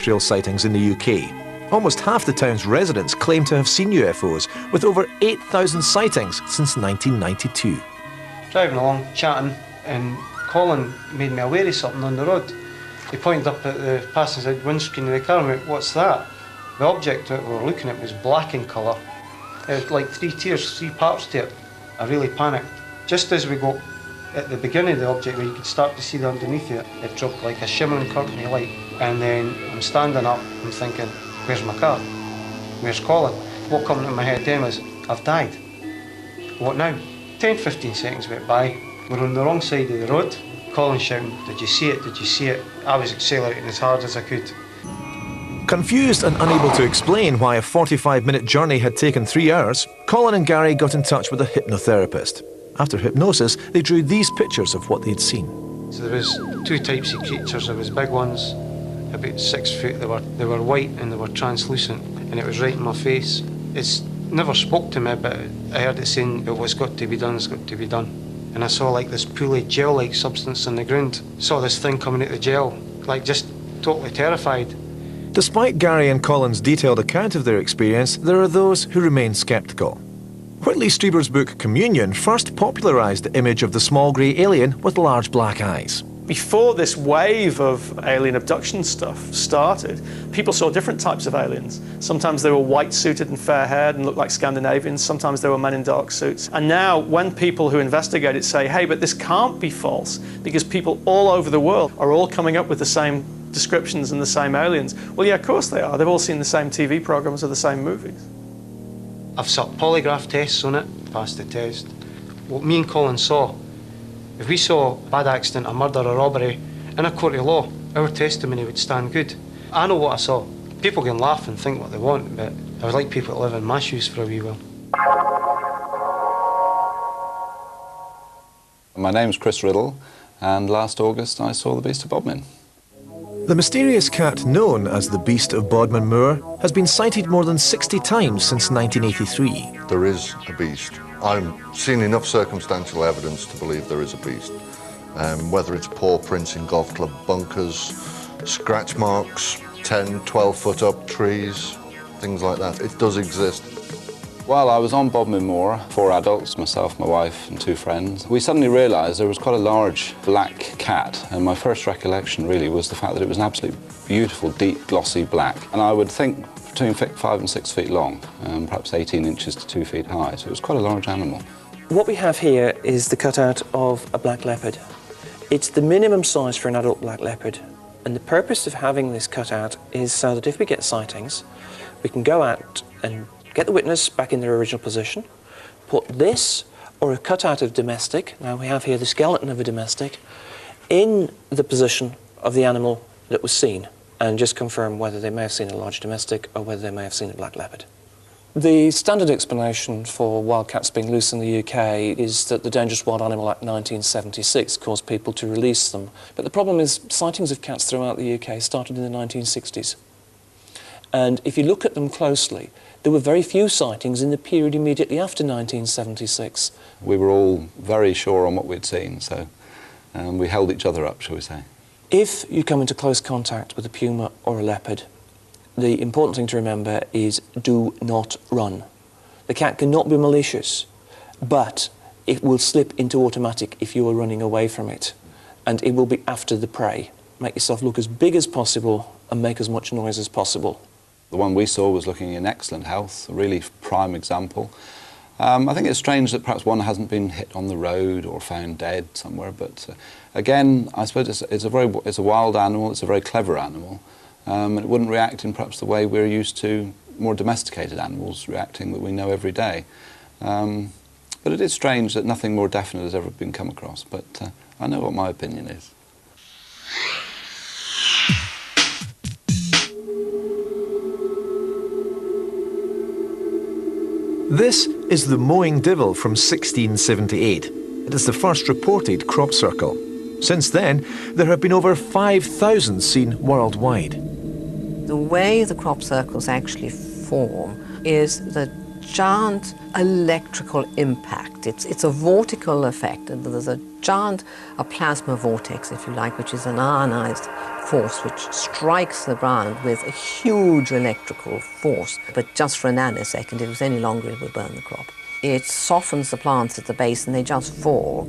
extraterrestrial sightings in the UK. Almost half the town's residents claim to have seen UFOs, with over 8,000 sightings since 1992. Driving along, chatting, and Colin made me aware of something on the road. He pointed up at the passenger side windscreen of the car and went, "What's that?" The object that we were looking at was black in colour. It had like 3 tiers, 3 parts to it. I really panicked. Just as we got at the beginning of the object where you could start to see the underneath it, it dropped like a shimmering curtain of light. And then I'm standing up, I'm thinking, where's my car? Where's Colin? What came into my head then was, I've died. What now? 10-15 seconds went by. We're on the wrong side of the road. Colin shouting, "Did you see it? Did you see it?" I was accelerating as hard as I could. Confused and unable to explain why a 45-minute journey had taken 3 hours, Colin and Gary got in touch with a hypnotherapist. After hypnosis, they drew these pictures of what they'd seen. So there was 2 types of creatures. There was big ones, about 6 foot. They were white and they were translucent, and it was right in my face. It's never spoke to me, but I heard it saying, "What's got to be done has got to be done." And I saw like this pool of gel-like substance on the ground. Saw this thing coming out the gel, like just totally terrified. Despite Gary and Colin's detailed account of their experience, there are those who remain sceptical. Whitley Strieber's book Communion first popularised the image of the small grey alien with large black eyes. Before this wave of alien abduction stuff started, people saw different types of aliens. Sometimes they were white-suited and fair-haired and looked like Scandinavians. Sometimes they were men in dark suits. And now, when people who investigate it say, "Hey, but this can't be false," because people all over the world are all coming up with the same descriptions and the same aliens. Well, yeah, of course they are. They've all seen the same TV programs or the same movies. I've set polygraph tests on it, passed the test. What me and Colin saw, if we saw a bad accident, a murder, a robbery, in a court of law, our testimony would stand good. I know what I saw. People can laugh and think what they want, but I would like people to live in my shoes for a wee while. My name's Chris Riddle, and last August I saw the Beast of Bodmin. The mysterious cat known as the Beast of Bodmin Moor has been sighted more than 60 times since 1983. There is a beast. I've seen enough circumstantial evidence to believe there is a beast. Whether it's paw prints in golf club bunkers, scratch marks, 10, 12 foot up trees, things like that. It does exist. Well, I was on Bodmin Moor, 4 adults, myself, my wife and 2 friends. We suddenly realised there was quite a large black cat, and my first recollection really was the fact that it was an absolutely beautiful, deep, glossy black. And I would think between 5 and 6 feet long, perhaps 18 inches to 2 feet high, so it was quite a large animal. What we have here is the cutout of a black leopard. It's the minimum size for an adult black leopard, and the purpose of having this cutout is so that if we get sightings, we can go out and get the witness back in their original position, put this or a cutout of domestic, now we have here the skeleton of a domestic, in the position of the animal that was seen, and just confirm whether they may have seen a large domestic or whether they may have seen a black leopard. The standard explanation for wildcats being loose in the UK is that the Dangerous Wild Animal Act 1976 caused people to release them. But the problem is sightings of cats throughout the UK started in the 1960s. And if you look at them closely, there were very few sightings in the period immediately after 1976. We were all very sure on what we'd seen, so we held each other up, shall we say. If you come into close contact with a puma or a leopard, the important thing to remember is do not run. The cat cannot be malicious, but it will slip into automatic if you are running away from it, and it will be after the prey. Make yourself look as big as possible and make as much noise as possible. The one we saw was looking in excellent health, a really prime example. I think it's strange that perhaps one hasn't been hit on the road or found dead somewhere, but again, I suppose it's a wild animal, it's a very clever animal, and it wouldn't react in perhaps the way we're used to more domesticated animals reacting that we know every day. But it is strange that nothing more definite has ever been come across, but I know what my opinion is. This is the Mowing Divil from 1678. It is the first reported crop circle. Since then, there have been over 5,000 seen worldwide. The way the crop circles actually form is the giant electrical impact effect. It's a vortical effect. And there's a plasma vortex, if you like, which is an ionized force which strikes the ground with a huge electrical force. But just for a nanosecond, if it was any longer, it would burn the crop. It softens the plants at the base and they just fall.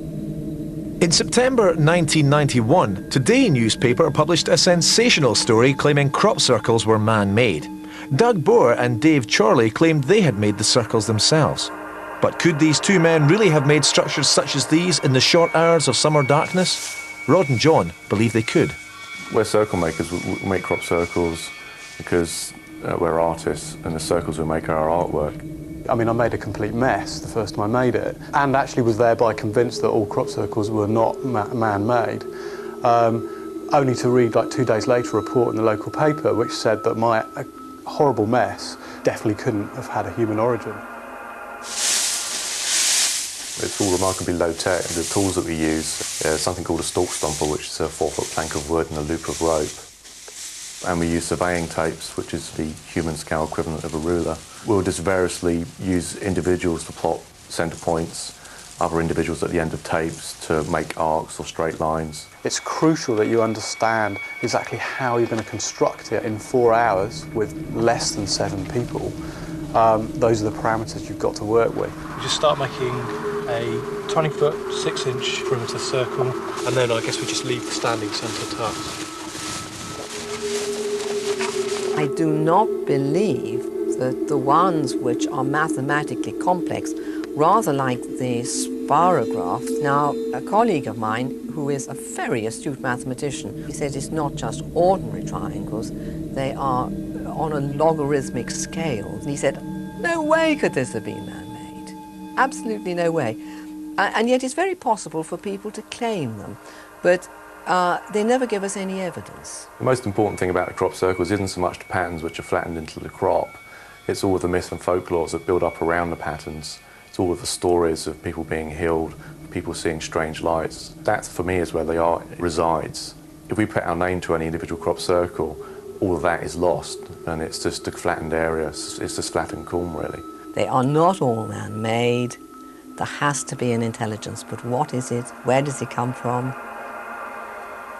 In September 1991, Today newspaper published a sensational story claiming crop circles were man-made. Doug Boer and Dave Chorley claimed they had made the circles themselves. But could these two men really have made structures such as these in the short hours of summer darkness? Rod and John believe they could. We're circle makers. We make crop circles because we're artists, and the circles we make are our artwork. I mean, I made a complete mess the first time I made it, and actually was thereby convinced that all crop circles were not man-made, only to read, like 2 days later, a report in the local paper which said that my horrible mess definitely couldn't have had a human origin. It's all remarkably low-tech. The tools that we use, something called a stalk stomper, which is a 4-foot plank of wood and a loop of rope. And we use surveying tapes, which is the human scale equivalent of a ruler. We'll just variously use individuals to plot centre points, other individuals at the end of tapes to make arcs or straight lines. It's crucial that you understand exactly how you're going to construct it in 4 hours with less than 7 people. Those are the parameters you've got to work with. We just start making a 20-foot, 6-inch perimeter circle, and then I guess we just leave the standing centre task. I do not believe that the ones which are mathematically complex, rather like the spirographs. Now, a colleague of mine who is a very astute mathematician, he said it's not just ordinary triangles, they are on a logarithmic scale. And he said, no way could this have been man-made. Absolutely no way. And yet it's very possible for people to claim them. But they never give us any evidence. The most important thing about the crop circles isn't so much the patterns which are flattened into the crop. It's all of the myths and folklores that build up around the patterns. It's all of the stories of people being healed, people seeing strange lights. That, for me, is where the art resides. If we put our name to any individual crop circle, all of that is lost, and it's just a flattened area. It's just flattened corn, really. They are not all man-made. There has to be an intelligence, but what is it? Where does it come from?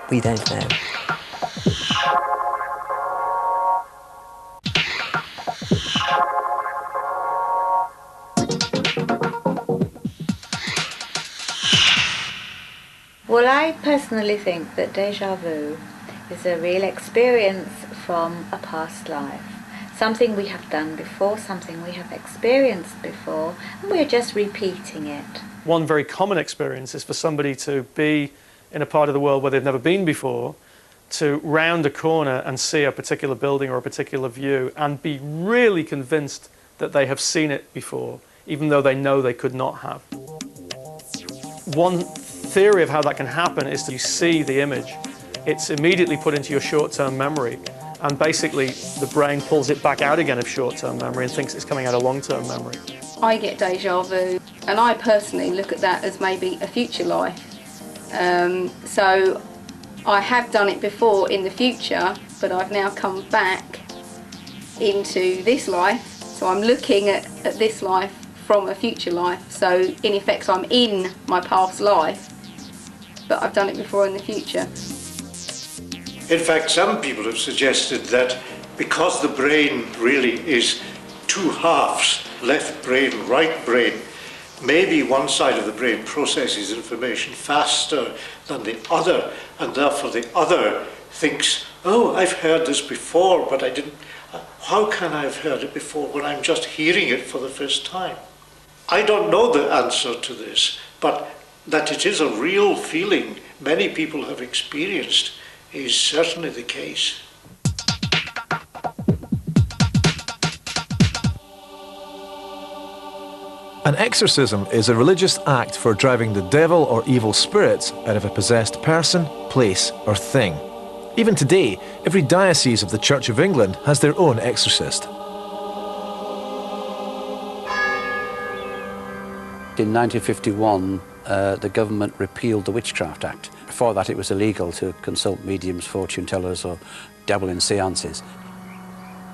We don't know. Well, I personally think that déjà vu is a real experience from a past life. Something we have done before, something we have experienced before, and we're just repeating it. One very common experience is for somebody to be in a part of the world where they've never been before, to round a corner and see a particular building or a particular view and be really convinced that they have seen it before, even though they know they could not have. One theory of how that can happen is that you see the image. It's immediately put into your short-term memory, and basically the brain pulls it back out again of short-term memory and thinks it's coming out of long-term memory. I get déjà vu, and I personally look at that as maybe a future life. So I have done it before in the future, but I've now come back into this life, so I'm looking at this life from a future life. So in effect I'm in my past life, but I've done it before in the future. In fact, some people have suggested that because the brain really is two halves, left brain, right brain, maybe one side of the brain processes information faster than the other, and therefore the other thinks, oh, I've heard this before, but I didn't. How can I have heard it before when I'm just hearing it for the first time? I don't know the answer to this, but that it is a real feeling many people have experienced is certainly the case. An exorcism is a religious act for driving the devil or evil spirits out of a possessed person, place, or thing. Even today, every diocese of the Church of England has their own exorcist. In 1951, the government repealed the Witchcraft Act. Before that, it was illegal to consult mediums, fortune tellers, or dabble in seances.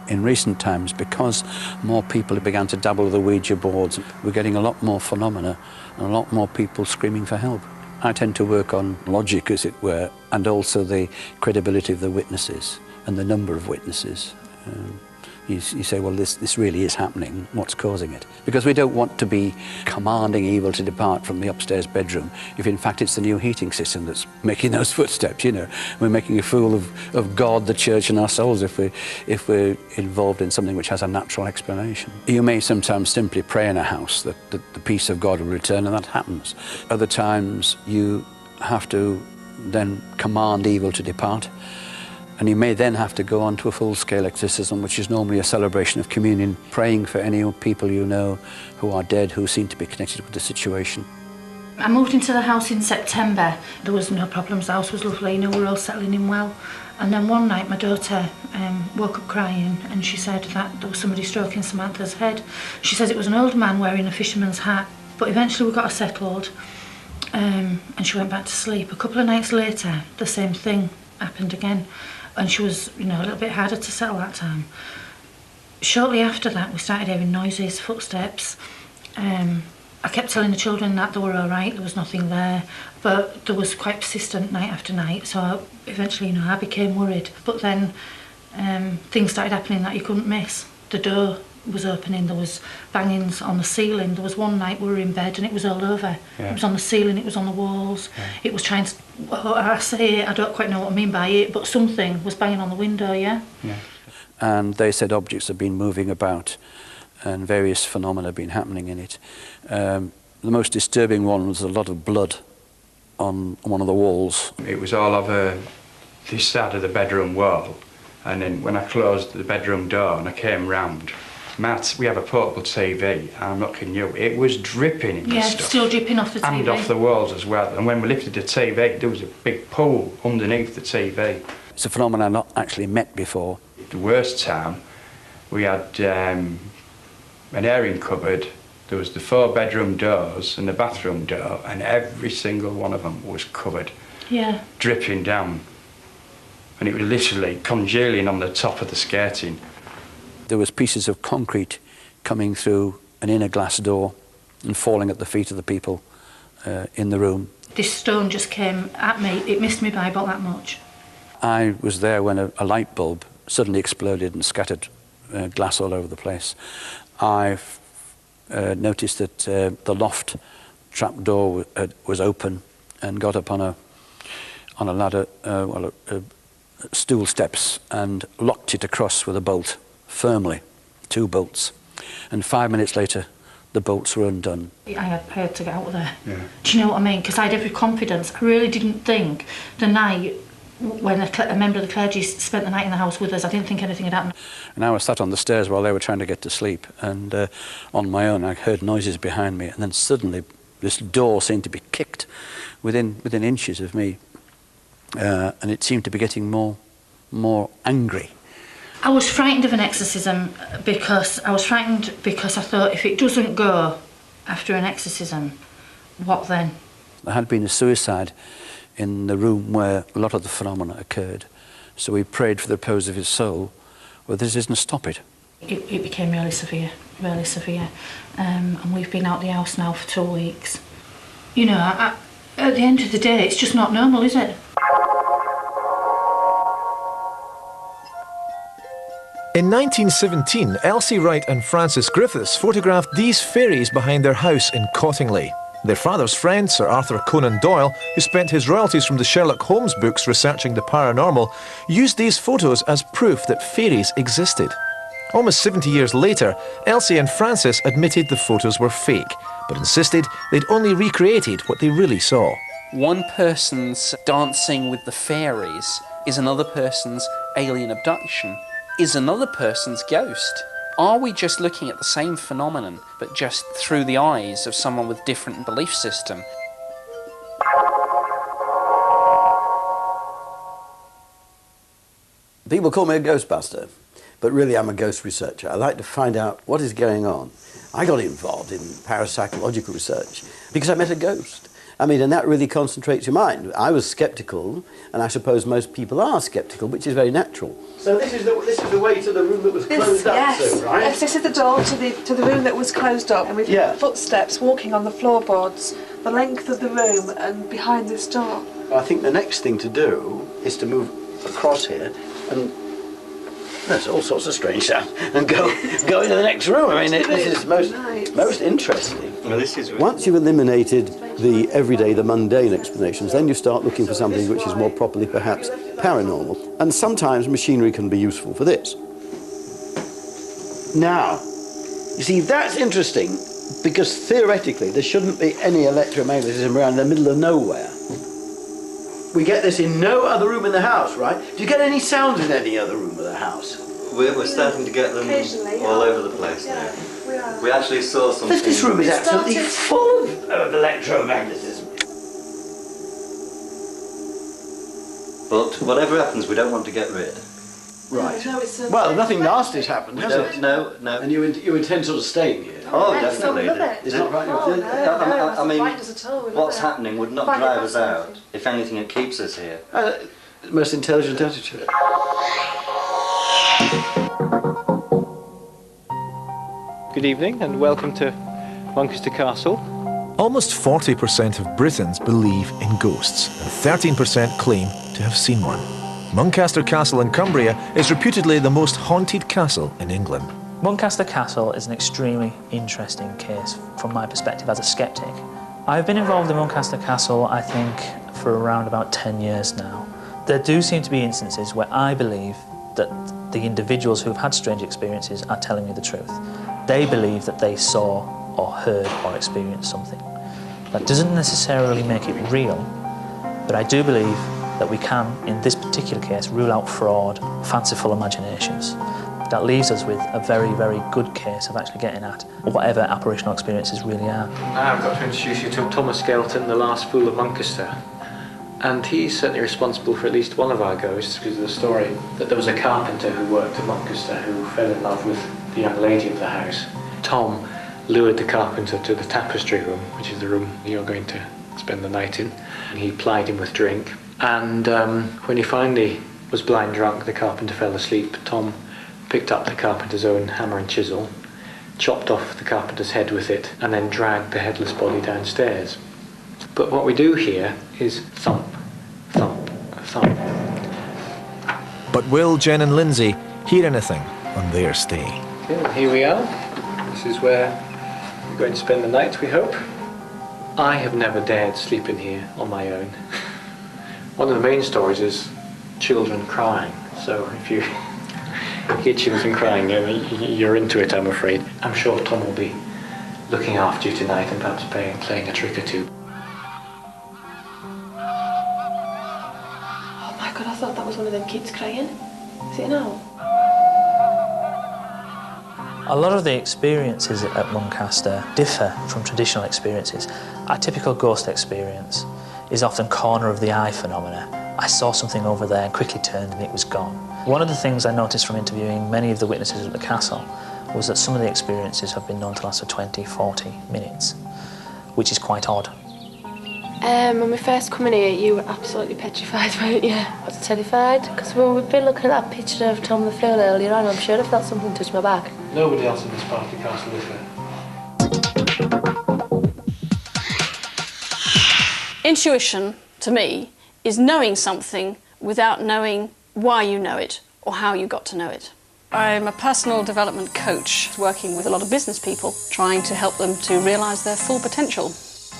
In recent times, because more people have begun to dabble with the Ouija boards, we're getting a lot more phenomena and a lot more people screaming for help. I tend to work on logic, as it were, and also the credibility of the witnesses and the number of witnesses. You say, well, this really is happening. What's causing it? Because we don't want to be commanding evil to depart from the upstairs bedroom if, in fact, it's the new heating system that's making those footsteps, you know. We're making a fool of God, the church, and ourselves if we're involved in something which has a natural explanation. You may sometimes simply pray in a house that the peace of God will return, and that happens. Other times, you have to then command evil to depart. And you may then have to go on to a full-scale exorcism, which is normally a celebration of communion, praying for any people you know who are dead, who seem to be connected with the situation. I moved into the house in September. There was no problems, the house was lovely, you know, we were all settling in well. And then one night my daughter woke up crying, and she said that there was somebody stroking Samantha's head. She says it was an old man wearing a fisherman's hat, but eventually we got her settled, and she went back to sleep. A couple of nights later, the same thing happened again. And she was, you know, a little bit harder to settle that time. Shortly after that, we started hearing noises, footsteps. I kept telling the children that they were all right, there was nothing there, but there was quite persistent night after night, so eventually, you know, I became worried. But then things started happening that you couldn't miss. The door was opening, there was bangings on the ceiling. There was one night we were in bed and it was all over. Yeah. It was on the ceiling, it was on the walls. Yeah. It was trying to, I don't quite know what I mean by it, but something was banging on the window, yeah? Yeah. And they said objects have been moving about and various phenomena have been happening in it. The most disturbing one was a lot of blood on one of the walls. It was all over this side of the bedroom wall, and then when I closed the bedroom door and I came round, Matt, we have a portable TV, and I'm not kidding you, it was dripping in the stuff. Still dripping off the TV. And off the walls as well. And when we lifted the TV, there was a big pool underneath the TV. It's a phenomenon I've not actually met before. The worst time, we had an airing cupboard, there was the 4 bedroom doors and the bathroom door, and every single one of them was covered. Yeah. Dripping down. And it was literally congealing on the top of the skirting. There was pieces of concrete coming through an inner glass door and falling at the feet of the people in the room. This stone just came at me. It missed me by about that much. I was there when a light bulb suddenly exploded and scattered glass all over the place. I noticed that the loft trap door was open and got up on a ladder, stool steps, and locked it across with a bolt. Firmly, 2 bolts, and 5 minutes later the bolts were undone. I had to get out of there. Yeah. Do you know what I mean? Because I had every confidence. I really didn't think the night when a member of the clergy spent the night in the house with us, I didn't think anything had happened. And I was sat on the stairs while they were trying to get to sleep, and on my own I heard noises behind me, and then suddenly this door seemed to be kicked within inches of me, and it seemed to be getting more angry. I was frightened of an exorcism because I thought if it doesn't go after an exorcism, what then? There had been a suicide in the room where a lot of the phenomena occurred, so we prayed for the repose of his soul. Well, this isn't stop it. It became really severe, and we've been out the house now for 2 weeks. You know, at the end of the day, it's just not normal, is it? In 1917, Elsie Wright and Francis Griffiths photographed these fairies behind their house in Cottingley. Their father's friend, Sir Arthur Conan Doyle, who spent his royalties from the Sherlock Holmes books researching the paranormal, used these photos as proof that fairies existed. Almost 70 years later, Elsie and Francis admitted the photos were fake, but insisted they'd only recreated what they really saw. One person's dancing with the fairies is another person's alien abduction, is another person's ghost. Are we just looking at the same phenomenon, but just through the eyes of someone with different belief system? People call me a ghostbuster, but really I'm a ghost researcher. I like to find out what is going on. I got involved in parapsychological research because I met a ghost. I mean, and that really concentrates your mind. I was sceptical, and I suppose most people are sceptical, which is very natural. So this is the way to the room that was closed up, yes. Sue, right? Yes, this is the door to the room that was closed up, and we've got footsteps walking on the floorboards, the length of the room, and behind this door. I think the next thing to do is to move across here, and there's all sorts of strange sounds, and go into the next room. I mean, this is most interesting. Well, this is Once you've eliminated the everyday, the mundane explanations, then you start looking for something which is more properly perhaps paranormal. And sometimes machinery can be useful for this. Now, you see, that's interesting because theoretically there shouldn't be any electromagnetism around the middle of nowhere. We get this in no other room in the house, right? Do you get any sounds in any other room of the house? We're starting to get them all over the place now. We actually saw something. This room is absolutely full of electromagnetism. But whatever happens, we don't want to get rid. Right. Well, nothing nasty's happened, has it? No. And you intend sort of staying here? Oh, definitely. It's not right. I mean, what's happening would not drive us out. If anything, it keeps us here. The most intelligent attitude. Good evening and welcome to Lancaster Castle. Almost 40% of Britons believe in ghosts, and 13% claim to have seen one. Muncaster Castle in Cumbria is reputedly the most haunted castle in England. Muncaster Castle is an extremely interesting case from my perspective as a sceptic. I've been involved in Muncaster Castle, I think, for around about 10 years now. There do seem to be instances where I believe that the individuals who have had strange experiences are telling me the truth. They believe that they saw or heard or experienced something. That doesn't necessarily make it real, but I do believe that we can, in this particular case, rule out fraud, fanciful imaginations. That leaves us with a very, very good case of actually getting at whatever apparitional experiences really are. Now I've got to introduce you to Thomas Skelton, the last fool of Muncaster. And he's certainly responsible for at least one of our ghosts because of the story that there was a carpenter who worked at Muncaster who fell in love with the young lady of the house. Tom lured the carpenter to the tapestry room, which is the room you're going to spend the night in. He plied him with drink, and when he finally was blind drunk, the carpenter fell asleep. Tom picked up the carpenter's own hammer and chisel, chopped off the carpenter's head with it, and then dragged the headless body downstairs. But what we do here is thump, thump, thump. But will Jen and Lindsay hear anything on their stay? Okay, well, here we are. This is where we're going to spend the night, we hope. I have never dared sleep in here on my own. One of the main stories is children crying. So if you hear children crying, you're into it, I'm afraid. I'm sure Tom will be looking after you tonight and perhaps playing a trick or two. Oh my God, I thought that was one of them kids crying. Is it an owl? A lot of the experiences at Muncaster differ from traditional experiences. A typical ghost experience is often corner of the eye phenomena. I saw something over there and quickly turned and it was gone. One of the things I noticed from interviewing many of the witnesses at the castle was that some of the experiences have been known to last for 20, 40 minutes, which is quite odd. When we first come in here, you were absolutely petrified, weren't you? I was terrified, because we've been looking at that picture of Tom the Fool earlier on. I'm sure I felt something touch my back. Nobody else in this part of the castle is there. Intuition, to me, is knowing something without knowing why you know it or how you got to know it. I'm a personal development coach working with a lot of business people, trying to help them to realise their full potential.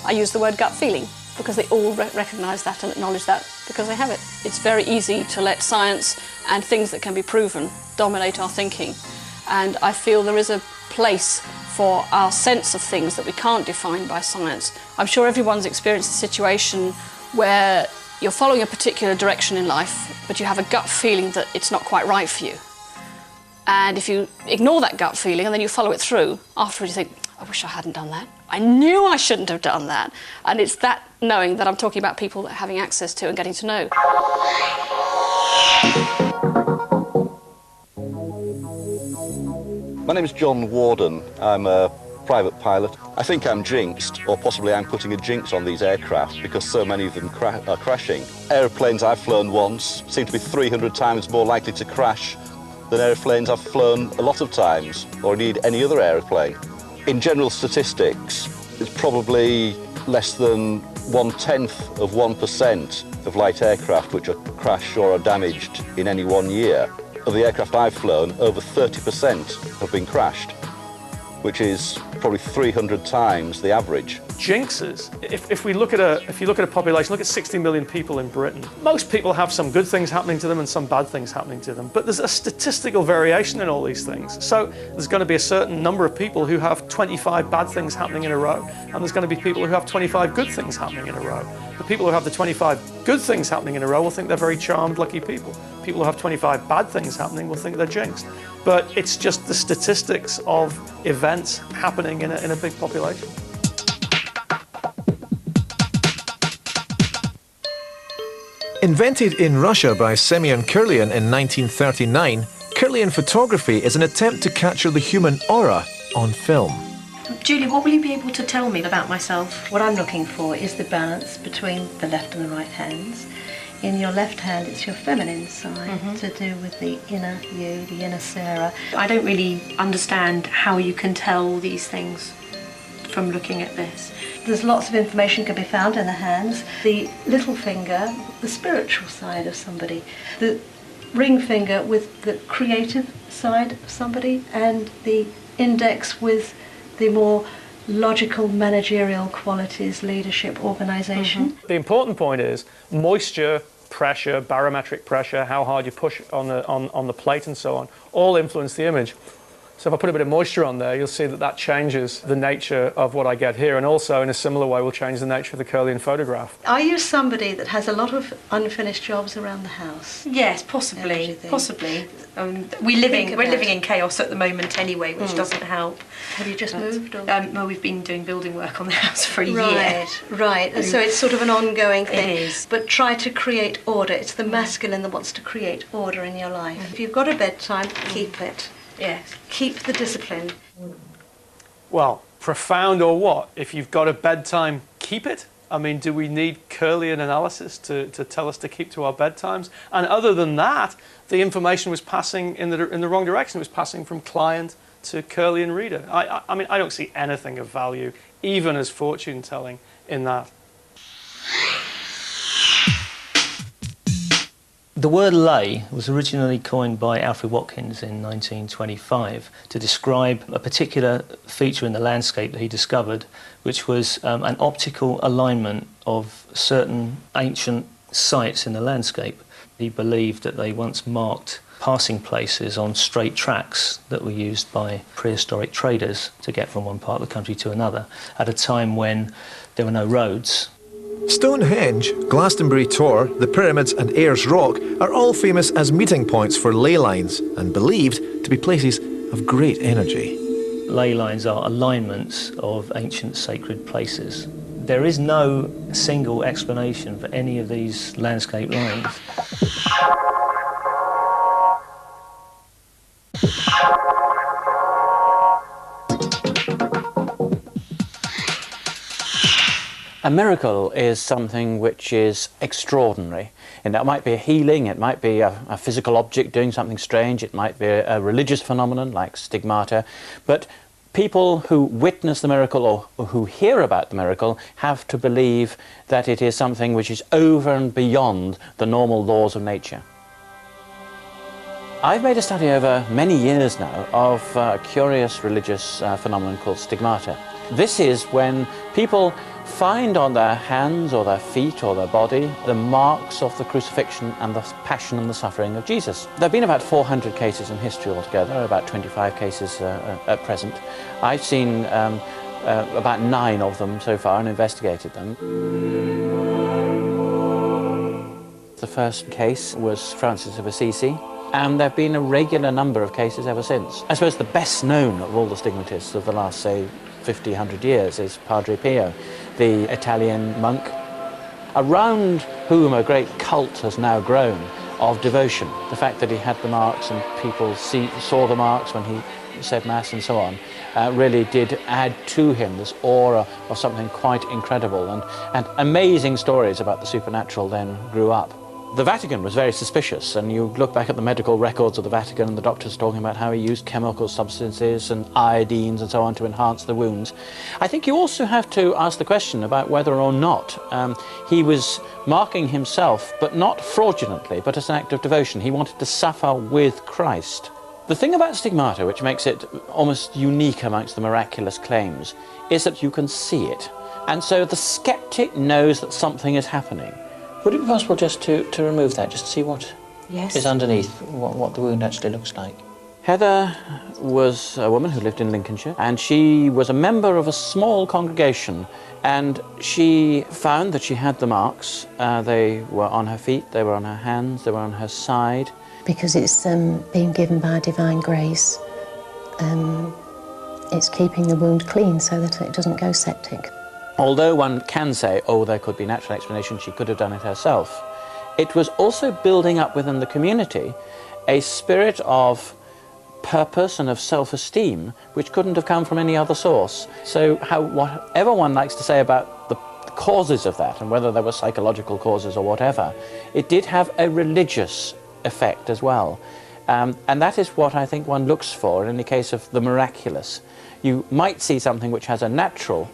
I use the word gut feeling because they all recognise that and acknowledge that because they have it. It's very easy to let science and things that can be proven dominate our thinking. And I feel there is a place for our sense of things that we can't define by science. I'm sure everyone's experienced a situation where you're following a particular direction in life, but you have a gut feeling that it's not quite right for you. And if you ignore that gut feeling and then you follow it through, afterwards you think, I wish I hadn't done that. I knew I shouldn't have done that. And it's that knowing that I'm talking about people having access to and getting to know. My name is John Warden. I'm a private pilot. I think I'm jinxed, or possibly I'm putting a jinx on these aircraft because so many of them are crashing. Aeroplanes I've flown once seem to be 300 times more likely to crash than airplanes I've flown a lot of times, or indeed any other aeroplane. In general statistics, it's probably less than 1/10 of 1% of light aircraft which are crashed or are damaged in any one year. Of the aircraft I've flown, over 30% have been crashed, which is probably 300 times the average. Jinxes. If you look at a population, look at 60 million people in Britain. Most people have some good things happening to them and some bad things happening to them. But there's a statistical variation in all these things. So there's going to be a certain number of people who have 25 bad things happening in a row, and there's going to be people who have 25 good things happening in a row. The people who have the 25 good things happening in a row will think they're very charmed, lucky people. People who have 25 bad things happening will think they're jinxed. But it's just the statistics of events happening in a big population. Invented in Russia by Semyon Kirlian in 1939, Kirlian photography is an attempt to capture the human aura on film. Julie, what will you be able to tell me about myself? What I'm looking for is the balance between the left and the right hands. In your left hand, it's your feminine side, to do with the inner you, the inner Sarah. I don't really understand how you can tell these things from looking at this. There's lots of information can be found in the hands. The little finger, the spiritual side of somebody. The ring finger with the creative side of somebody, and the index with the more logical managerial qualities, leadership, organisation. The important point is moisture, pressure, barometric pressure, how hard you push on the plate and so on, all influence the image. So if I put a bit of moisture on there, you'll see that that changes the nature of what I get here, and also in a similar way will change the nature of the Kirlian photograph. Are you somebody that has a lot of unfinished jobs around the house? Yes, possibly. Possibly. We're living in chaos at the moment anyway, which doesn't help. Have you just moved? Or? Well, we've been doing building work on the house for a year. Right. And so it's sort of an ongoing thing. It is. But try to create order. It's the masculine that wants to create order in your life. If you've got a bedtime, keep it. Yes. Keep the discipline. Well, profound or what? If you've got a bedtime, keep it? I mean, do we need Kirlian analysis to tell us to keep to our bedtimes? And other than that, the information was passing in the wrong direction. It was passing from client to Kirlian reader. I mean, I don't see anything of value, even as fortune telling, in that. The word lay was originally coined by Alfred Watkins in 1925 to describe a particular feature in the landscape that he discovered, which was an optical alignment of certain ancient sites in the landscape. He believed that they once marked passing places on straight tracks that were used by prehistoric traders to get from one part of the country to another at a time when there were no roads. Stonehenge, Glastonbury Tor, the Pyramids and Ayers Rock are all famous as meeting points for ley lines and believed to be places of great energy. Ley lines are alignments of ancient sacred places. There is no single explanation for any of these landscape lines. A miracle is something which is extraordinary, and that might be a healing, it might be a physical object doing something strange, it might be a religious phenomenon like stigmata, but people who witness the miracle or who hear about the miracle have to believe that it is something which is over and beyond the normal laws of nature. I've made a study over many years now of a curious religious phenomenon called stigmata. This is when people find on their hands or their feet or their body the marks of the crucifixion and the passion and the suffering of Jesus. There have been about 400 cases in history altogether, about 25 cases at present. I've seen about 9 of them so far and investigated them. The first case was Francis of Assisi, and there have been a regular number of cases ever since. I suppose the best known of all the stigmatists of the last, say, 50, 100 years is Padre Pio, the Italian monk, around whom a great cult has now grown of devotion. The fact that he had the marks and people saw the marks when he said Mass and so on really did add to him this aura of something quite incredible, and amazing stories about the supernatural then grew up. The Vatican was very suspicious, and you look back at the medical records of the Vatican and the doctors talking about how he used chemical substances and iodines and so on to enhance the wounds. I think you also have to ask the question about whether or not he was marking himself, but not fraudulently, but as an act of devotion. He wanted to suffer with Christ. The thing about stigmata, which makes it almost unique amongst the miraculous claims, is that you can see it. And so the skeptic knows that something is happening. Would it be possible just to remove that, just to see what is underneath, what the wound actually looks like? Heather was a woman who lived in Lincolnshire, and she was a member of a small congregation, and she found that she had the marks. They were on her feet, they were on her hands, they were on her side. Because it's being given by divine grace, it's keeping the wound clean so that it doesn't go septic. Although one can say, oh, there could be natural explanation, she could have done it herself, it was also building up within the community a spirit of purpose and of self-esteem which couldn't have come from any other source. So whatever one likes to say about the causes of that, and whether there were psychological causes or whatever, it did have a religious effect as well. And that is what I think one looks for in the case of the miraculous. You might see something which has a natural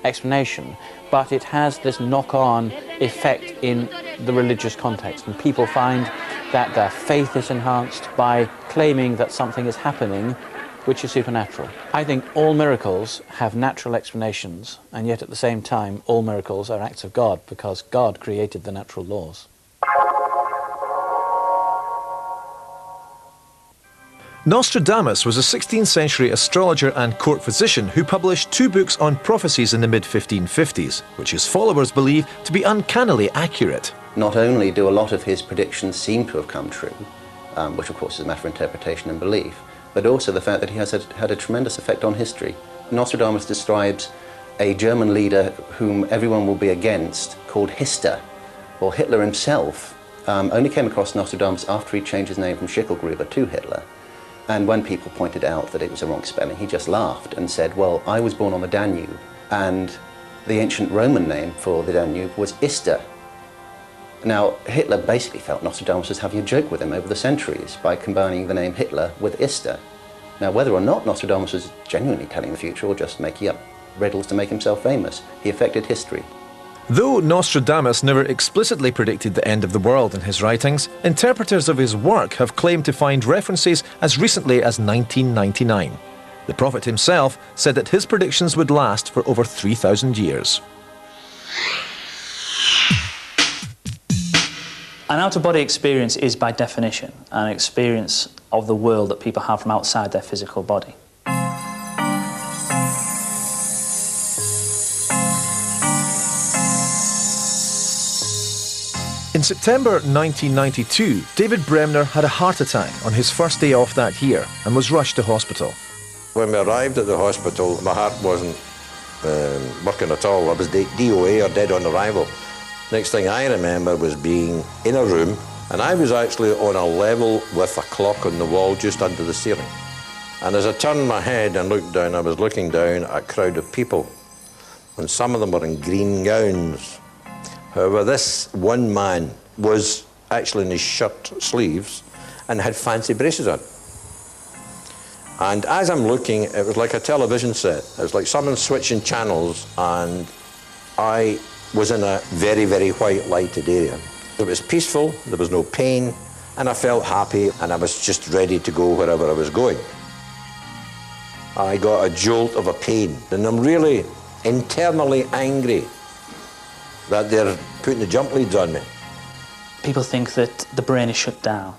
explanation, but it has this knock-on effect in the religious context, and people find that their faith is enhanced by claiming that something is happening which is supernatural. I think all miracles have natural explanations, and yet at the same time all miracles are acts of God, because God created the natural laws. Nostradamus was a 16th century astrologer and court physician who published 2 books on prophecies in the mid-1550s, which his followers believe to be uncannily accurate. Not only do a lot of his predictions seem to have come true, which of course is a matter of interpretation and belief, but also the fact that he has had a tremendous effect on history. Nostradamus describes a German leader whom everyone will be against, called Hister, or Hitler himself. Only came across Nostradamus after he changed his name from Schicklgruber to Hitler. And when people pointed out that it was a wrong spelling, he just laughed and said, well, I was born on the Danube, and the ancient Roman name for the Danube was Ister. Now, Hitler basically felt Nostradamus was having a joke with him over the centuries by combining the name Hitler with Ister. Now, whether or not Nostradamus was genuinely telling the future or just making up riddles to make himself famous, he affected history. Though Nostradamus never explicitly predicted the end of the world in his writings, interpreters of his work have claimed to find references as recently as 1999. The prophet himself said that his predictions would last for over 3,000 years. An out-of-body experience is, by definition, an experience of the world that people have from outside their physical body. In September 1992, David Bremner had a heart attack on his first day off that year and was rushed to hospital. When we arrived at the hospital, my heart wasn't working at all. I was DOA, or dead on arrival. Next thing I remember was being in a room, and I was actually on a level with a clock on the wall just under the ceiling. And as I turned my head and looked down, I was looking down at a crowd of people, and some of them were in green gowns. However, this one man was actually in his shirt sleeves and had fancy braces on. And as I'm looking, it was like a television set. It was like someone switching channels, and I was in a very, very white lighted area. It was peaceful, there was no pain, and I felt happy, and I was just ready to go wherever I was going. I got a jolt of a pain, and I'm really internally angry that they're putting the jump leads on me. People think that the brain is shut down,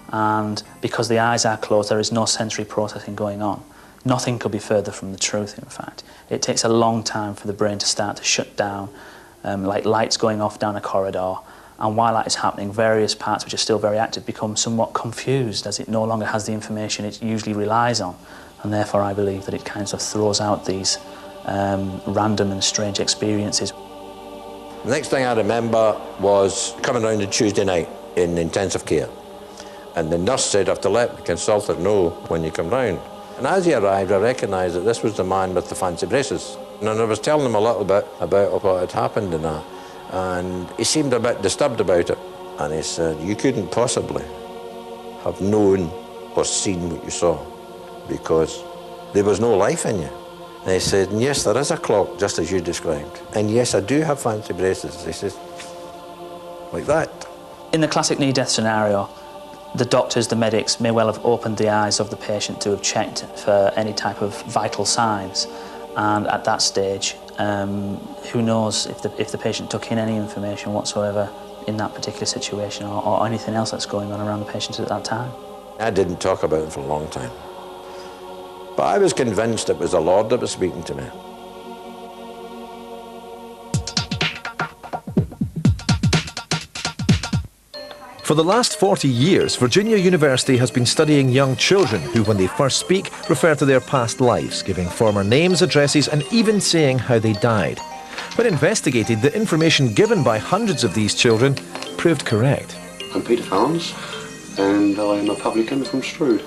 and because the eyes are closed, there is no sensory processing going on. Nothing could be further from the truth, in fact. It takes a long time for the brain to start to shut down, like lights going off down a corridor, and while that is happening, various parts which are still very active become somewhat confused as it no longer has the information it usually relies on, and therefore I believe that it kind of throws out these random and strange experiences. The next thing I remember was coming around on Tuesday night, in intensive care. And the nurse said, I have to let the consultant know when you come round. And as he arrived, I recognised that this was the man with the fancy braces. And I was telling him a little bit about what had happened and that. And he seemed a bit disturbed about it. And he said, you couldn't possibly have known or seen what you saw because there was no life in you. And he said, and yes, there is a clock, just as you described. And yes, I do have fancy braces. He says, like that. In the classic near-death scenario, the doctors, the medics, may well have opened the eyes of the patient to have checked for any type of vital signs. And at that stage, who knows if the patient took in any information whatsoever in that particular situation or anything else that's going on around the patient at that time. I didn't talk about it for a long time. But I was convinced it was the Lord that was speaking to me. For the last 40 years, Virginia University has been studying young children who, when they first speak, refer to their past lives, giving former names, addresses, and even saying how they died. When investigated, the information given by hundreds of these children proved correct. I'm Peter Farnes, and I am a publican from Strood.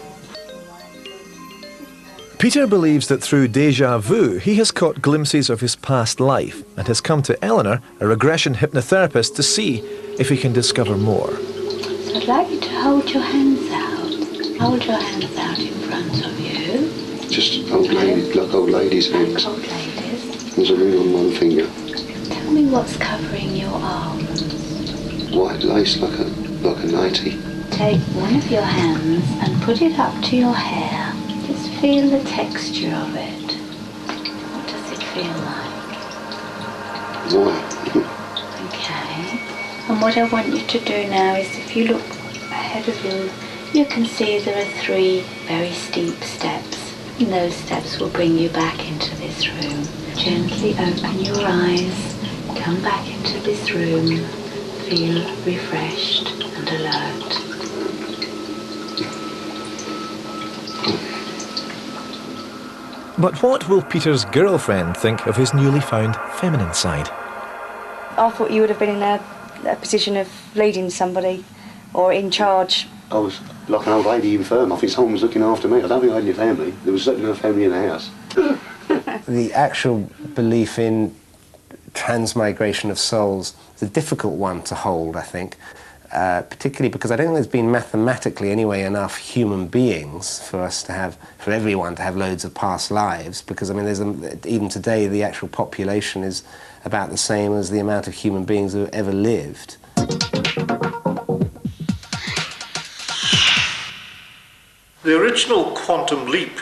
Peter believes that through déjà vu, he has caught glimpses of his past life and has come to Eleanor, a regression hypnotherapist, to see if he can discover more. So I'd like you to hold your hands out. Hold your hands out in front of you. Just old ladies, like old ladies' hands. Like old ladies. There's a ring on one finger. Tell me what's covering your arms. White lace, like a nightie. Take one of your hands and put it up to your hair. Just feel the texture of it. What does it feel like? White. Okay. And what I want you to do now is, if you look ahead of you, you can see there are 3 very steep steps. And those steps will bring you back into this room. Gently open your eyes, come back into this room, feel refreshed and alert. But what will Peter's girlfriend think of his newly found feminine side? I thought you would have been in a position of leading somebody or in charge. I was like an old lady infirm. I think someone was looking after me. I don't think I had any family. There was certainly no family in the house. The actual belief in transmigration of souls is a difficult one to hold, I think, particularly because I don't think there's been mathematically anyway enough human beings for us to have, for everyone to have loads of past lives, because I mean even today the actual population is about the same as the amount of human beings who have ever lived. The original quantum leap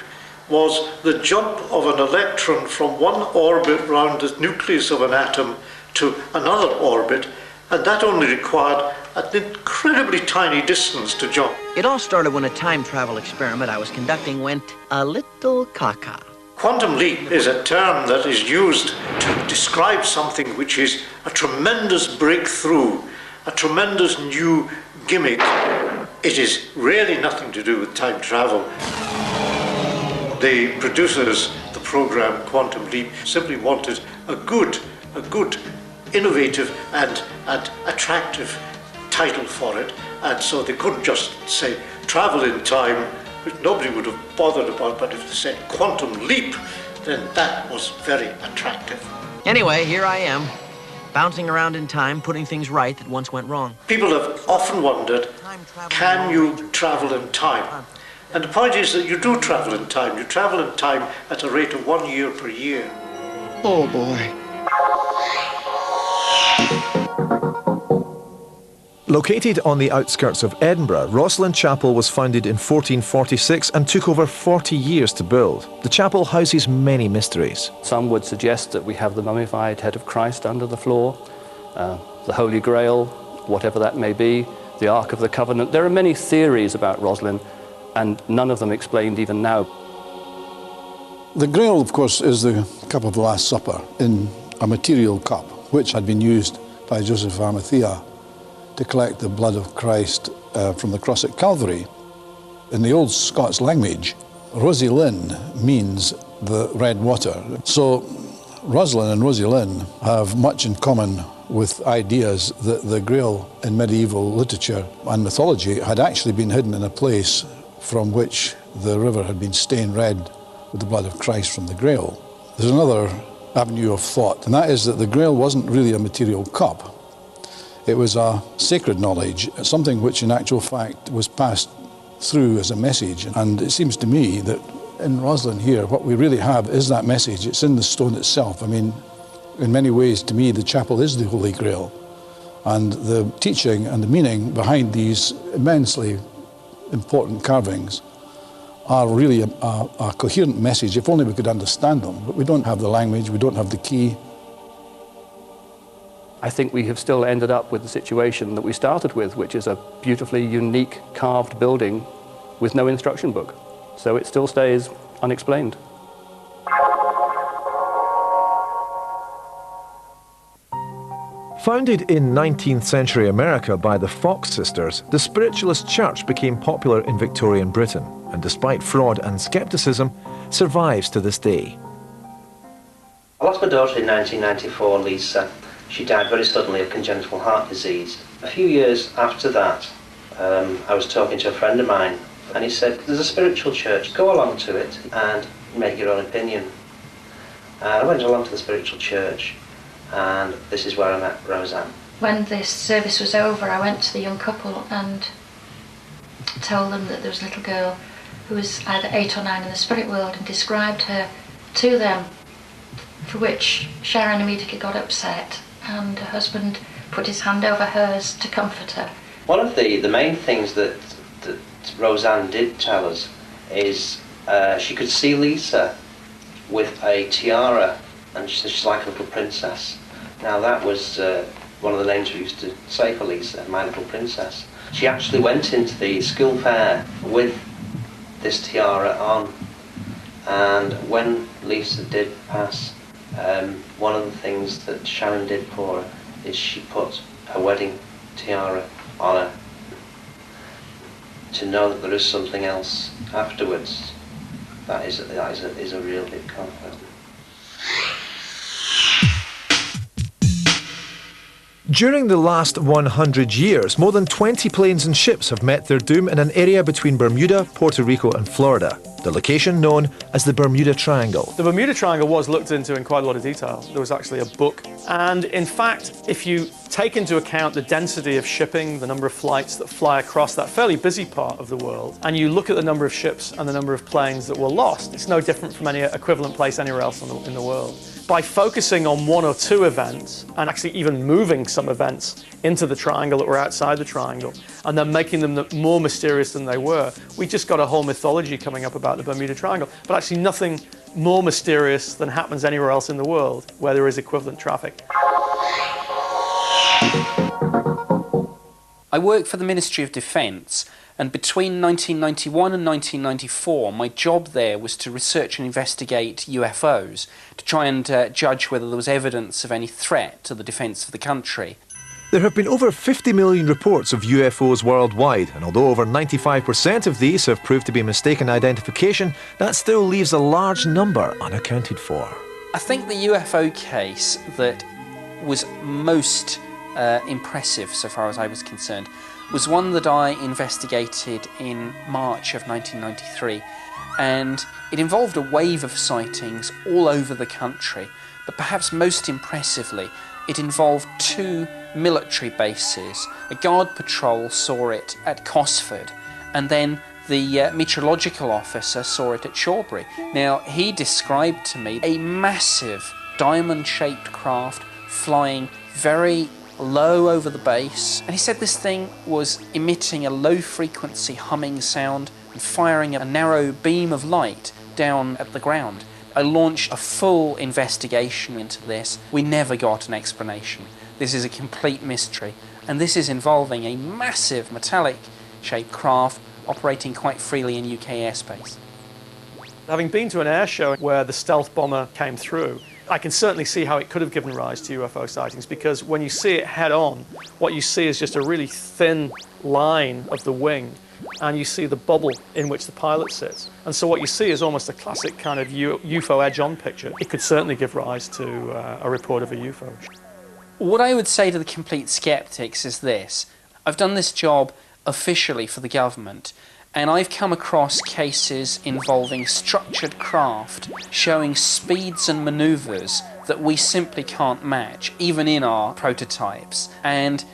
was the jump of an electron from one orbit round the nucleus of an atom to another orbit, and that only required an incredibly tiny distance to jump. It all started when a time travel experiment I was conducting went a little caca. Quantum leap is a term that is used to describe something which is a tremendous breakthrough, a tremendous new gimmick. It is really nothing to do with time travel. The producers, the program Quantum Leap, simply wanted a good, innovative and attractive title for it, and so they couldn't just say travel in time, which nobody would have bothered about, but if they said Quantum Leap, then that was very attractive. Anyway, here I am, bouncing around in time, putting things right that once went wrong. People have often wondered, can you travel in time? And the point is that you do travel in time. You travel in time at a rate of 1 year per year. Oh boy. Located on the outskirts of Edinburgh, Rosslyn Chapel was founded in 1446 and took over 40 years to build. The chapel houses many mysteries. Some would suggest that we have the mummified head of Christ under the floor, the Holy Grail, whatever that may be, the Ark of the Covenant. There are many theories about Rosslyn, and none of them explained even now. The Grail, of course, is the cup of the Last Supper in a material cup, which had been used by Joseph of Arimathea to collect the blood of Christ from the cross at Calvary. In the old Scots language, Rosie Lynn means the red water. So Rosslyn and Rosie Lynn have much in common with ideas that the Grail in medieval literature and mythology had actually been hidden in a place from which the river had been stained red with the blood of Christ from the Grail. There's another avenue of thought, and that is that the Grail wasn't really a material cup. It was a sacred knowledge, something which in actual fact was passed through as a message. And it seems to me that in Roslin here, what we really have is that message. It's in the stone itself. I mean, in many ways, to me, the chapel is the Holy Grail. And the teaching and the meaning behind these immensely important carvings are really a coherent message, if only we could understand them. But we don't have the language, we don't have the key. I think we have still ended up with the situation that we started with, which is a beautifully unique carved building with no instruction book. So it still stays unexplained. Founded in 19th century America by the Fox sisters, the Spiritualist Church became popular in Victorian Britain, and despite fraud and scepticism, survives to this day. I lost my daughter in 1994, Lisa. She died very suddenly of congenital heart disease. A few years after that, I was talking to a friend of mine, and he said, there's a spiritual church, go along to it and make your own opinion. And I went along to the spiritual church, and this is where I met Roseanne. When this service was over, I went to the young couple and told them that there was a little girl who was either 8 or 9 in the spirit world, and described her to them, for which Sharon immediately got upset, and her husband put his hand over hers to comfort her. One of the main things that Roseanne did tell us is she could see Lisa with a tiara, and she said she's like a little princess. Now that was one of the names we used to say for Lisa, my little princess. She actually went into the school fair with this tiara on, and when Lisa did pass, one of the things that Sharon did for her is she put her wedding tiara on her to know that there is something else afterwards. That is a real big comfort. During the last 100 years, more than 20 planes and ships have met their doom in an area between Bermuda, Puerto Rico and Florida, the location known as the Bermuda Triangle. The Bermuda Triangle was looked into in quite a lot of detail. There was actually a book. And in fact, if you take into account the density of shipping, the number of flights that fly across that fairly busy part of the world, and you look at the number of ships and the number of planes that were lost, it's no different from any equivalent place anywhere else in the world. By focusing on 1 or 2 events, and actually even moving some events into the triangle that were outside the triangle, and then making them more mysterious than they were, we just got a whole mythology coming up about the Bermuda Triangle, but actually nothing more mysterious than happens anywhere else in the world where there is equivalent traffic. I work for the Ministry of Defence, and between 1991 and 1994 my job there was to research and investigate UFOs, to try and judge whether there was evidence of any threat to the defence of the country. There have been over 50 million reports of UFOs worldwide, and although over 95% of these have proved to be mistaken identification, that still leaves a large number unaccounted for. I think the UFO case that was most impressive, so far as I was concerned, was one that I investigated in March of 1993, and it involved a wave of sightings all over the country, but perhaps most impressively it involved 2 military bases. A guard patrol saw it at Cosford, and then the meteorological officer saw it at Shawbury. Now, he described to me a massive diamond-shaped craft flying very low over the base, and he said this thing was emitting a low-frequency humming sound and firing a narrow beam of light down at the ground. I launched a full investigation into this. We never got an explanation. This is a complete mystery, and this is involving a massive metallic-shaped craft operating quite freely in UK airspace. Having been to an air show where the stealth bomber came through, I can certainly see how it could have given rise to UFO sightings, because when you see it head on, what you see is just a really thin line of the wing, and you see the bubble in which the pilot sits. And so what you see is almost a classic kind of UFO edge-on picture. It could certainly give rise to a report of a UFO. What I would say to the complete skeptics is this. I've done this job officially for the government, and I've come across cases involving structured craft showing speeds and manoeuvres that we simply can't match, even in our prototypes, and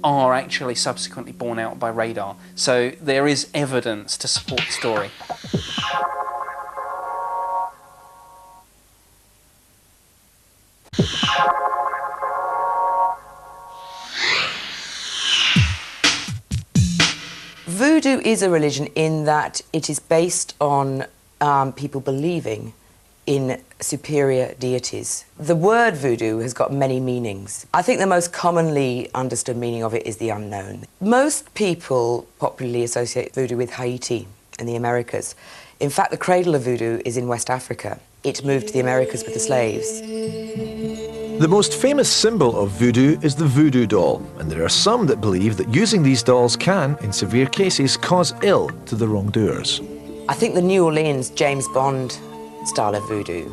are actually subsequently borne out by radar. So there is evidence to support the story. Voodoo is a religion in that it is based on people believing in superior deities. The word voodoo has got many meanings. I think the most commonly understood meaning of it is the unknown. Most people popularly associate voodoo with Haiti in the Americas. In fact, the cradle of voodoo is in West Africa. It moved to the Americas with the slaves. The most famous symbol of voodoo is the voodoo doll, and there are some that believe that using these dolls can, in severe cases, cause ill to the wrongdoers. I think the New Orleans James Bond style of voodoo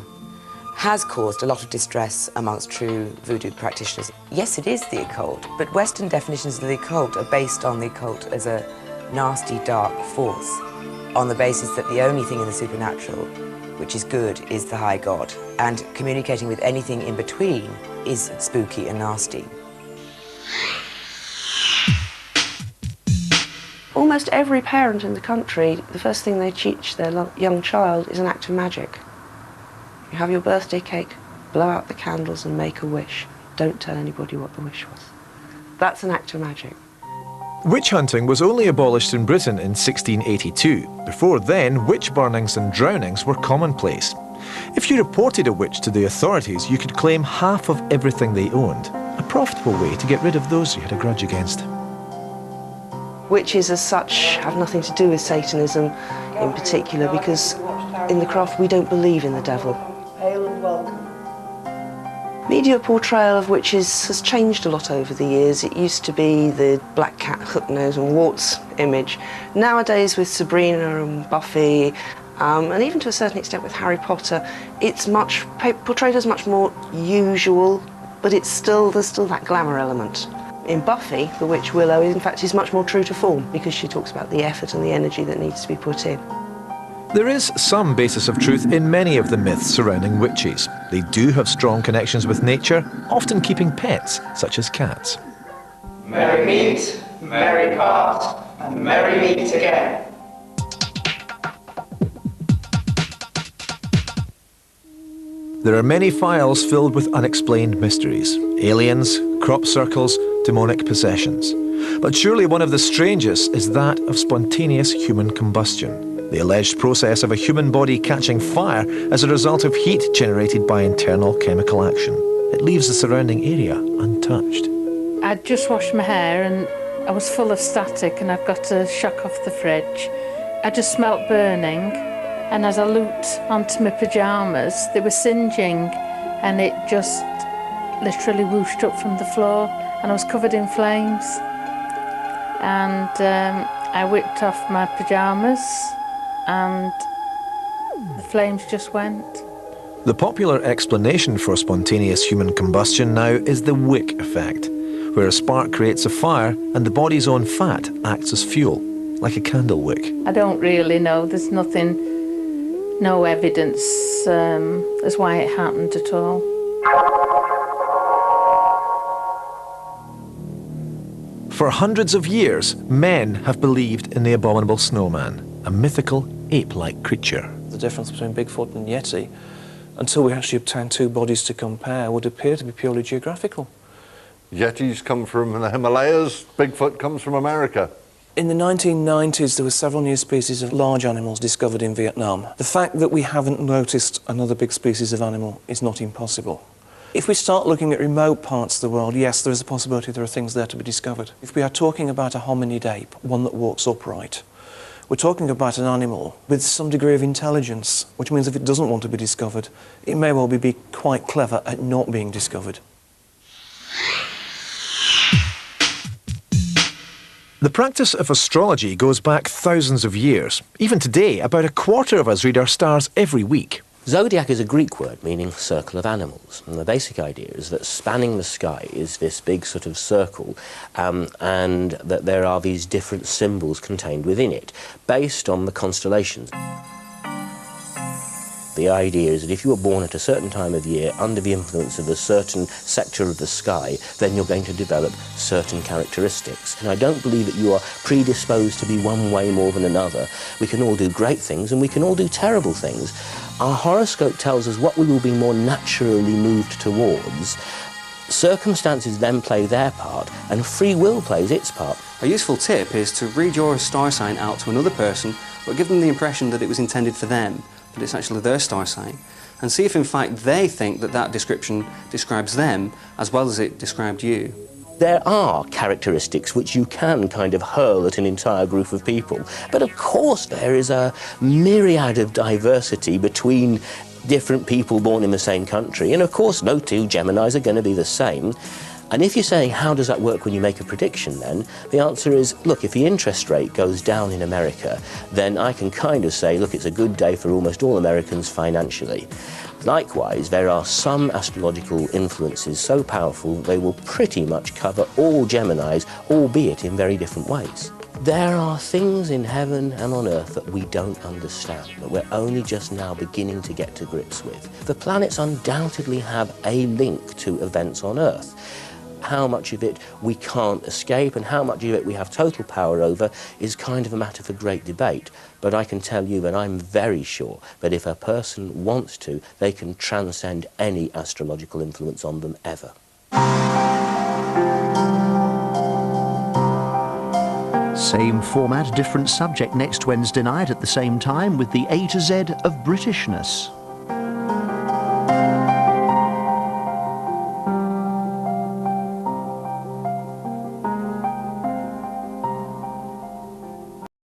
has caused a lot of distress amongst true voodoo practitioners. Yes, it is the occult, but Western definitions of the occult are based on the occult as a nasty, dark force, on the basis that the only thing in the supernatural which is good is the high God, and communicating with anything in between is spooky and nasty. Almost every parent in the country, the first thing they teach their young child is an act of magic. You have your birthday cake, blow out the candles and make a wish. Don't tell anybody what the wish was. That's an act of magic. Witch hunting was only abolished in Britain in 1682. Before then, witch burnings and drownings were commonplace. If you reported a witch to the authorities, you could claim half of everything they owned. A profitable way to get rid of those you had a grudge against. Witches as such have nothing to do with Satanism in particular, because in the craft we don't believe in the devil. Hail and welcome. Media portrayal of witches has changed a lot over the years. It used to be the black cat, hook nose and warts image. Nowadays with Sabrina and Buffy, and even to a certain extent with Harry Potter, it's portrayed as much more usual, but there's still that glamour element. In Buffy, the witch Willow, in fact, is much more true to form because she talks about the effort and the energy that needs to be put in. There is some basis of truth in many of the myths surrounding witches. They do have strong connections with nature, often keeping pets, such as cats. Merry meet, merry part, and merry meet again. There are many files filled with unexplained mysteries. Aliens, crop circles, demonic possessions. But surely one of the strangest is that of spontaneous human combustion. The alleged process of a human body catching fire as a result of heat generated by internal chemical action. It leaves the surrounding area untouched. I'd just washed my hair and I was full of static and I'd got a shock off the fridge. I just smelt burning, and as I looked onto my pyjamas, they were singeing, and it just literally whooshed up from the floor and I was covered in flames. And I whipped off my pyjamas and the flames just went. The popular explanation for spontaneous human combustion now is the wick effect, where a spark creates a fire and the body's own fat acts as fuel, like a candle wick. I don't really know. There's no evidence as why it happened at all. For hundreds of years, men have believed in the abominable snowman, a mythical ape-like creature. The difference between Bigfoot and Yeti, until we actually obtain two bodies to compare, would appear to be purely geographical. Yetis come from the Himalayas, Bigfoot comes from America. In the 1990s, there were several new species of large animals discovered in Vietnam. The fact that we haven't noticed another big species of animal is not impossible. If we start looking at remote parts of the world, yes, there is a possibility there are things there to be discovered. If we are talking about a hominid ape, one that walks upright, we're talking about an animal with some degree of intelligence, which means if it doesn't want to be discovered, it may well be quite clever at not being discovered. The practice of astrology goes back thousands of years. Even today, about a quarter of us read our stars every week. Zodiac is a Greek word meaning circle of animals, and the basic idea is that spanning the sky is this big sort of circle, and that there are these different symbols contained within it, based on the constellations. The idea is that if you were born at a certain time of year under the influence of a certain sector of the sky, then you're going to develop certain characteristics. And I don't believe that you are predisposed to be one way more than another. We can all do great things and we can all do terrible things. Our horoscope tells us what we will be more naturally moved towards. Circumstances then play their part, and free will plays its part. A useful tip is to read your star sign out to another person, but give them the impression that it was intended for them, but it's actually their star sign, and see if in fact they think that that description describes them as well as it described you. There are characteristics which you can kind of hurl at an entire group of people, but of course there is a myriad of diversity between different people born in the same country, and of course no two Geminis are going to be the same. And if you're saying, how does that work when you make a prediction then? The answer is, look, if the interest rate goes down in America, then I can kind of say, look, it's a good day for almost all Americans financially. Likewise, there are some astrological influences so powerful they will pretty much cover all Geminis, albeit in very different ways. There are things in heaven and on earth that we don't understand, that we're only just now beginning to get to grips with. The planets undoubtedly have a link to events on Earth. How much of it we can't escape and how much of it we have total power over is kind of a matter for great debate. But I can tell you that I'm very sure that if a person wants to, they can transcend any astrological influence on them ever. Same format, different subject next Wednesday night at the same time with the A to Z of Britishness.